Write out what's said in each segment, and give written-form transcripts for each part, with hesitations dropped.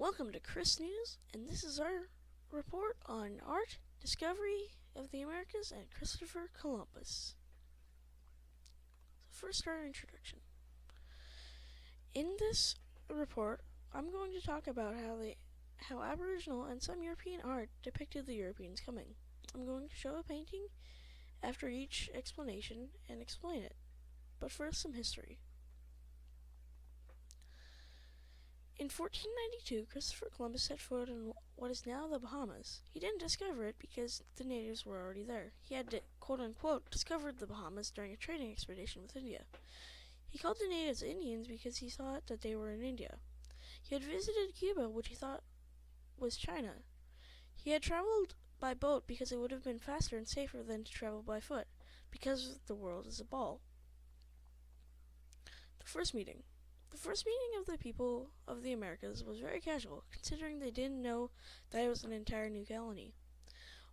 Welcome to Chris News, and this is our report on art, discovery of the Americas, and Christopher Columbus. So first, our introduction. In this report, I'm going to talk about how Aboriginal and some European art depicted the Europeans coming. I'm going to show a painting after each explanation and explain it. But first, some history. In 1492, Christopher Columbus set foot in what is now the Bahamas. He didn't discover it because the natives were already there. He had, quote-unquote, discovered the Bahamas during a trading expedition with India. He called the natives Indians because he thought that they were in India. He had visited Cuba, which he thought was China. He had traveled by boat because it would have been faster and safer than to travel by foot, because the world is a ball. The first meeting of the people of the Americas was very casual, considering they didn't know that it was an entire new colony.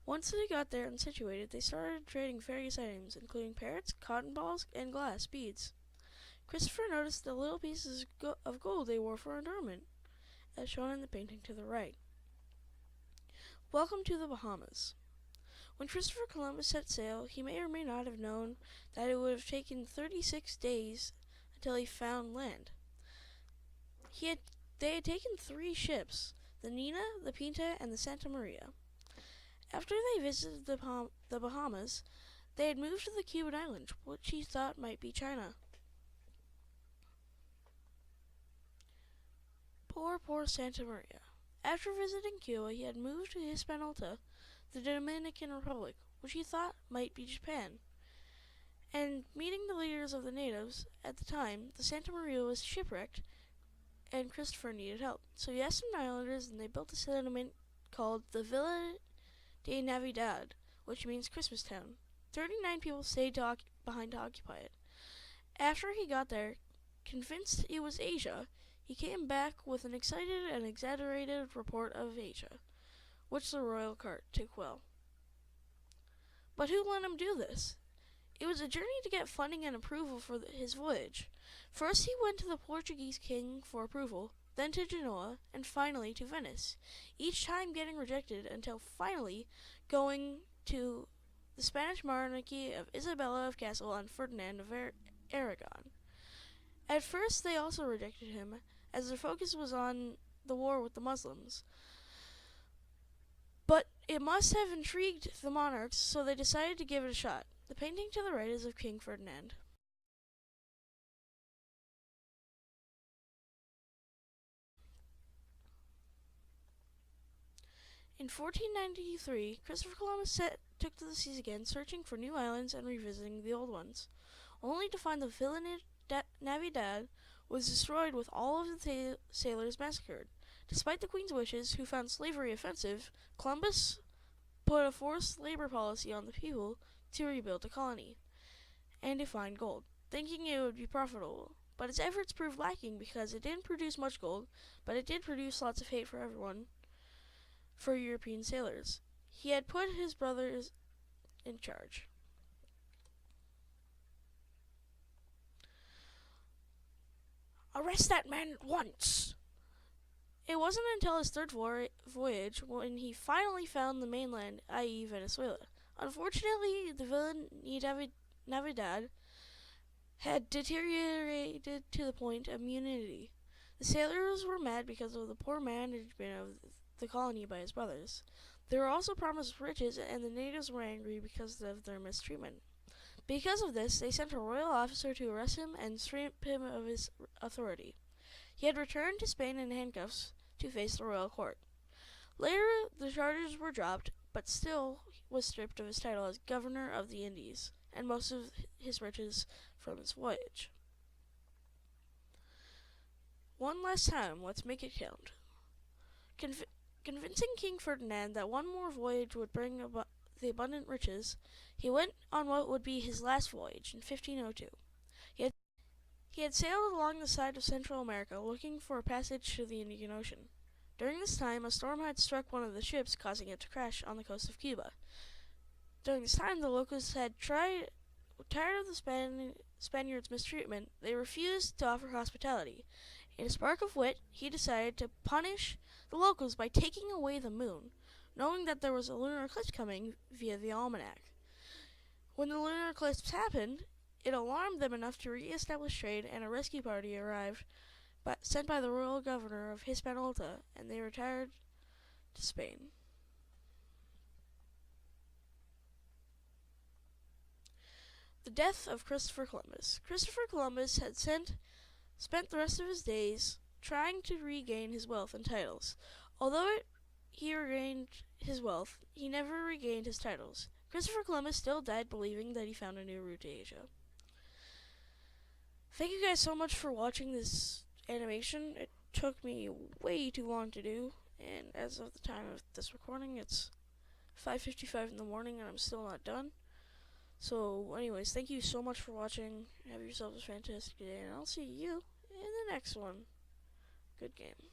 Once they got there and situated, they started trading various items, including parrots, cotton balls, and glass beads. Christopher noticed the little pieces of gold they wore for adornment, as shown in the painting to the right. Welcome to the Bahamas. When Christopher Columbus set sail, he may or may not have known that it would have taken 36 days until he found land. They had taken 3 ships, the Nina, the Pinta, and the Santa Maria. After they visited the Bahamas, they had moved to the Cuban island, which he thought might be China. Poor Santa Maria. After visiting Cuba, he had moved to Hispaniola, the Dominican Republic, which he thought might be Japan. And meeting the leaders of the natives, at the time, the Santa Maria was shipwrecked, and Christopher needed help. So he asked some islanders, and they built a settlement called the Villa de Navidad, which means Christmas Town. 39 people stayed behind to occupy it. After he got there, convinced it was Asia, he came back with an excited and exaggerated report of Asia, which the royal court took well. But who let him do this? It was a journey to get funding and approval for his voyage. First he went to the Portuguese king for approval, then to Genoa, and finally to Venice, each time getting rejected until finally going to the Spanish monarchy of Isabella of Castile and Ferdinand of Aragon. At first they also rejected him, as their focus was on the war with the Muslims. But it must have intrigued the monarchs, so they decided to give it a shot. The painting to the right is of King Ferdinand. In 1493, Christopher Columbus took to the seas again, searching for new islands and revisiting the old ones, only to find the Villa Navidad was destroyed with all of the sailors massacred. Despite the Queen's wishes, who found slavery offensive, Columbus put a forced labor policy on the people to rebuild the colony and to find gold, thinking it would be profitable. But his efforts proved lacking because it didn't produce much gold, but it did produce lots of hate for everyone, for European sailors. He had put his brothers in charge. Arrest that man at once! It wasn't until his third voyage when he finally found the mainland, i.e. Venezuela. Unfortunately, the Villa Navidad had deteriorated to the point of immunity. The sailors were mad because of the poor management of the colony by his brothers. They were also promised riches, and the natives were angry because of their mistreatment. Because of this, they sent a royal officer to arrest him and strip him of his authority. He had returned to Spain in handcuffs to face the royal court. Later, the charges were dropped, but still was stripped of his title as Governor of the Indies, and most of his riches from his voyage. One last time, let's make it count. Convincing King Ferdinand that one more voyage would bring the abundant riches, he went on what would be his last voyage in 1502. He had sailed along the side of Central America, looking for a passage to the Indian Ocean. During this time, a storm had struck one of the ships, causing it to crash on the coast of Cuba. During this time, the locals had tired of the Spaniards' mistreatment, they refused to offer hospitality. In a spark of wit, he decided to punish the locals by taking away the moon, knowing that there was a lunar eclipse coming via the almanac. When the lunar eclipse happened, it alarmed them enough to re-establish trade, and a rescue party arrived, sent by the royal governor of Hispaniola, and they retired to Spain. The death of Christopher Columbus. Christopher Columbus had spent the rest of his days trying to regain his wealth and titles. Although he regained his wealth, he never regained his titles. Christopher Columbus still died believing that he found a new route to Asia. Thank you guys so much for watching this animation. It took me way too long to do, and as of the time of this recording, it's 5:55 in the morning and I'm still not done. So anyways, thank you so much for watching. Have yourselves a fantastic day, and I'll see you in the next one. Good game.